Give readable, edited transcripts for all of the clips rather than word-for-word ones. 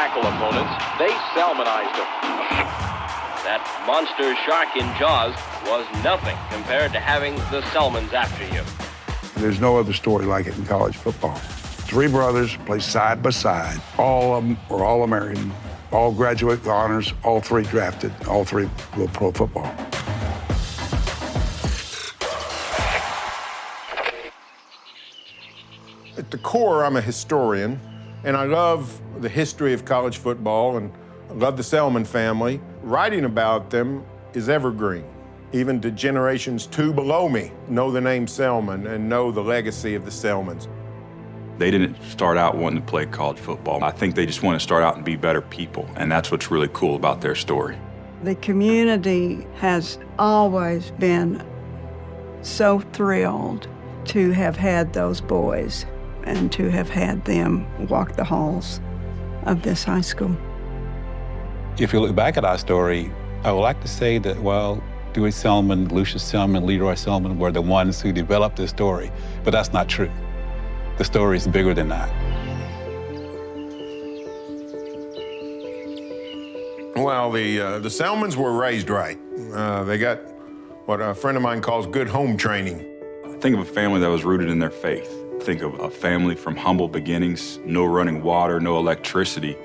tackle opponents, they Selmonized them. That monster shark in Jaws was nothing compared to having the Selmons after you. There's no other story like it in college football. Three brothers play side by side. All of them were All-American, all graduate with honors, all three drafted, all three go pro football. At the core, I'm a historian, and I love the history of college football, and I love the Selmon family. Writing about them is evergreen. Even the generations two below me know the name Selmon and know the legacy of the Selmons. They didn't start out wanting to play college football. I think they just want to start out and be better people, and that's what's really cool about their story. The community has always been so thrilled to have had those boys and to have had them walk the halls of this high school. If you look back at our story, I would like to say that, well, Dewey Selmon, Lucious Selmon, Leroy Selmon were the ones who developed this story, but that's not true. The story is bigger than that. Well, the Selmons were raised right. They got what a friend of mine calls good home training. Think of a family that was rooted in their faith. Think of a family from humble beginnings, no running water, no electricity.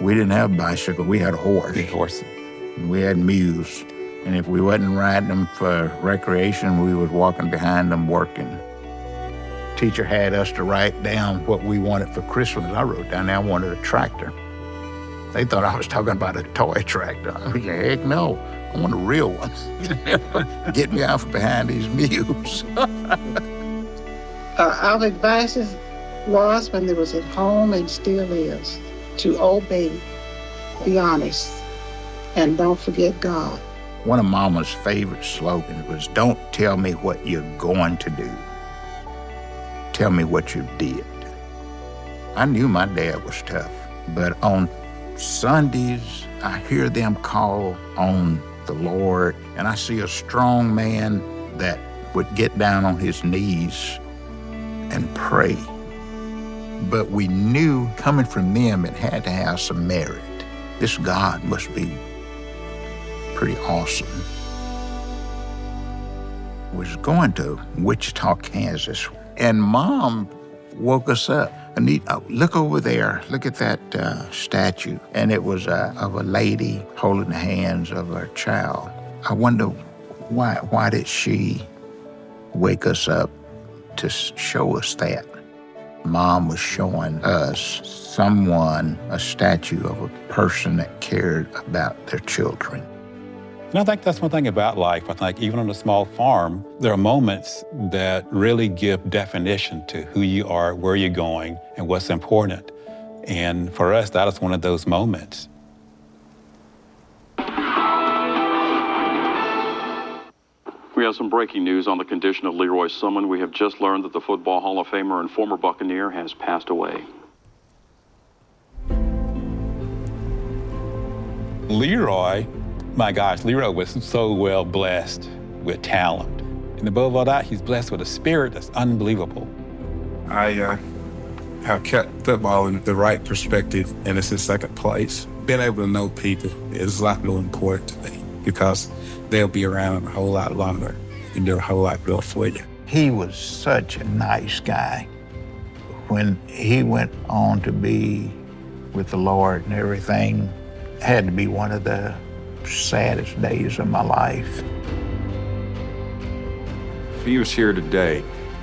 We didn't have bicycles, we had a horse. Big horses. We had mules, and if we wasn't riding them for recreation, we was walking behind them working. Teacher had us to write down what we wanted for Christmas. I wrote down I wanted a tractor. They thought I was talking about a toy tractor. Heck no, I want a real one. Get me out from behind these mules. Our advice was, when they was at home and still is, to obey, be honest, and don't forget God. One of Mama's favorite slogans was, "Don't tell me what you're going to do. Tell me what you did." I knew my dad was tough, but on Sundays, I hear them call on the Lord, and I see a strong man that would get down on his knees and pray. But we knew coming from them, it had to have some merit. This God must be pretty awesome. Was going to Wichita, Kansas, and Mom woke us up. Anita, look over there. Look at that statue. And it was of a lady holding the hands of her child. I wonder why did she wake us up to show us that? Mom was showing us a statue of a person that cared about their children. And I think that's one thing about life. I think even on a small farm, there are moments that really give definition to who you are, where you're going, and what's important. And for us, that is one of those moments. We have some breaking news on the condition of Leroy Selmon. We have just learned that the Football Hall of Famer and former Buccaneer has passed away. Leroy, my gosh, Leroy was so well blessed with talent. And above all that, he's blessed with a spirit that's unbelievable. I have kept football in the right perspective, and it's in second place. Being able to know people is a lot more important to me because they'll be around a whole lot longer and do a whole lot more for you. He was such a nice guy. When he went on to be with the Lord and everything, it had to be one of the saddest days of my life. If he was here today,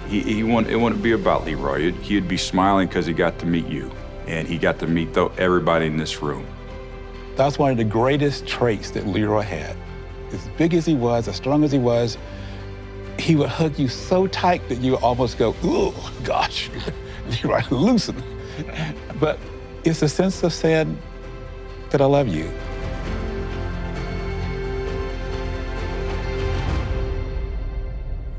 it wouldn't be about Leroy. He'd be smiling because he got to meet you, and he got to meet everybody in this room. That's one of the greatest traits that Leroy had. As big as he was, as strong as he was, he would hug you so tight that you would almost go, "Ooh, gosh, Leroy, loosen." But it's a sense of saying that I love you.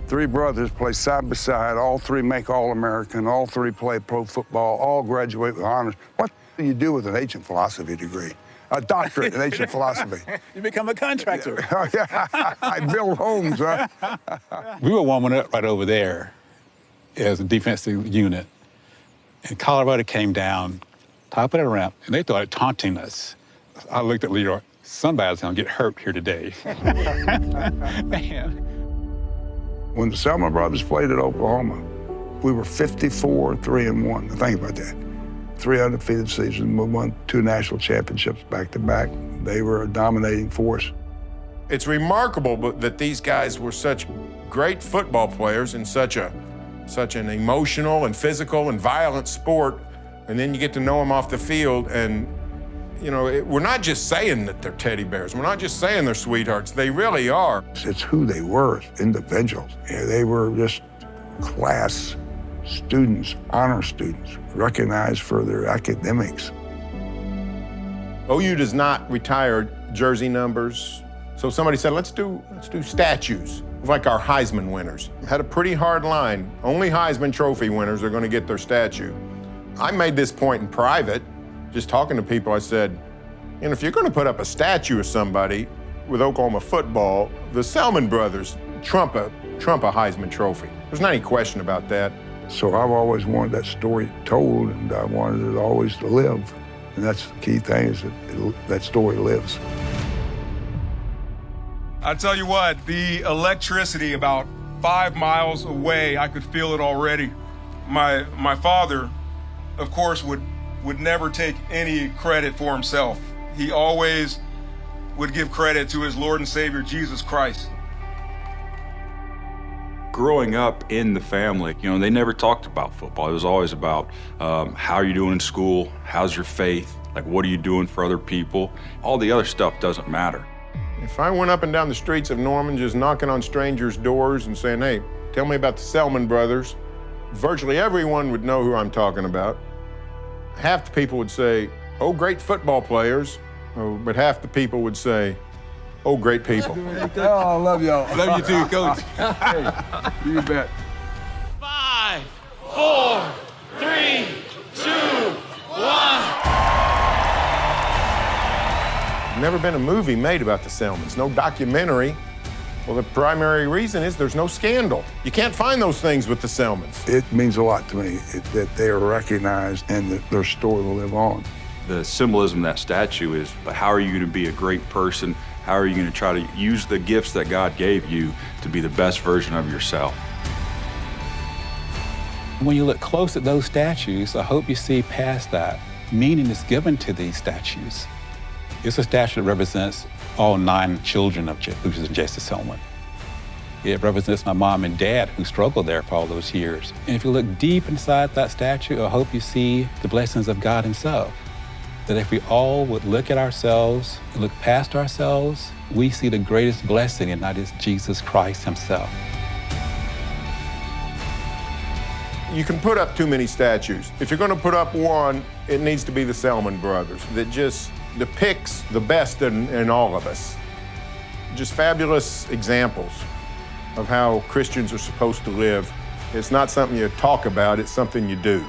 Three brothers play side by side. All three make All-American. All three play pro football. All graduate with honors. What do you do with an ancient philosophy degree? A doctorate in ancient philosophy. You become a contractor. I build homes, huh? We were warming up right over there as a defensive unit. And Colorado came down top of the ramp, and they started taunting us. I looked at Leroy, somebody's gonna get hurt here today. Man. When the Selmon brothers played at Oklahoma, we were 54-3-1. Think about that. 3 undefeated seasons, we won 2 national championships back-to-back. They were a dominating force. It's remarkable that these guys were such great football players in such an emotional and physical and violent sport, and then you get to know them off the field, and we're not just saying that they're teddy bears. We're not just saying they're sweethearts. They really are. It's who they were as individuals. They were just class students, honor students, recognized for their academics. OU does not retire jersey numbers. So somebody said, let's do statues of like our Heisman winners. Had a pretty hard line. Only Heisman Trophy winners are going to get their statue. I made this point in private, just talking to people. I said, if you're going to put up a statue of somebody with Oklahoma football, the Selmon brothers trump a Heisman Trophy. There's not any question about that. So I've always wanted that story told, and I wanted it always to live. And that's the key thing, is that story lives. I tell you what, the electricity about 5 miles away, I could feel it already. My father, of course, would never take any credit for himself. He always would give credit to his Lord and Savior, Jesus Christ. Growing up in the family, they never talked about football. It was always about how are you doing in school? How's your faith? Like, what are you doing for other people? All the other stuff doesn't matter. If I went up and down the streets of Norman just knocking on strangers' doors and saying, hey, tell me about the Selmon brothers, virtually everyone would know who I'm talking about. Half the people would say, oh, great football players, but half the people would say, oh, great people. Oh, I love y'all. Love you too, Coach. Hey, you bet. 5, 4, 3, 2, 1. Never been a movie made about the Selmons, no documentary. Well, the primary reason is there's no scandal. You can't find those things with the Selmons. It means a lot to me that they are recognized and that their story will live on. The symbolism of that statue is, how are you going to be a great person? How are you going to try to use the gifts that God gave you to be the best version of yourself? When you look close at those statues, I hope you see past that. Meaning is given to these statues. It's a statue that represents all 9 children of Lucious and Jason Selmon. It represents my mom and dad who struggled there for all those years. And if you look deep inside that statue, I hope you see the blessings of God himself. That if we all would look at ourselves and look past ourselves, we see the greatest blessing, and that is Jesus Christ himself. You can put up too many statues. If you're going to put up one, it needs to be the Selmon brothers that just depicts the best in all of us. Just fabulous examples of how Christians are supposed to live. It's not something you talk about, it's something you do.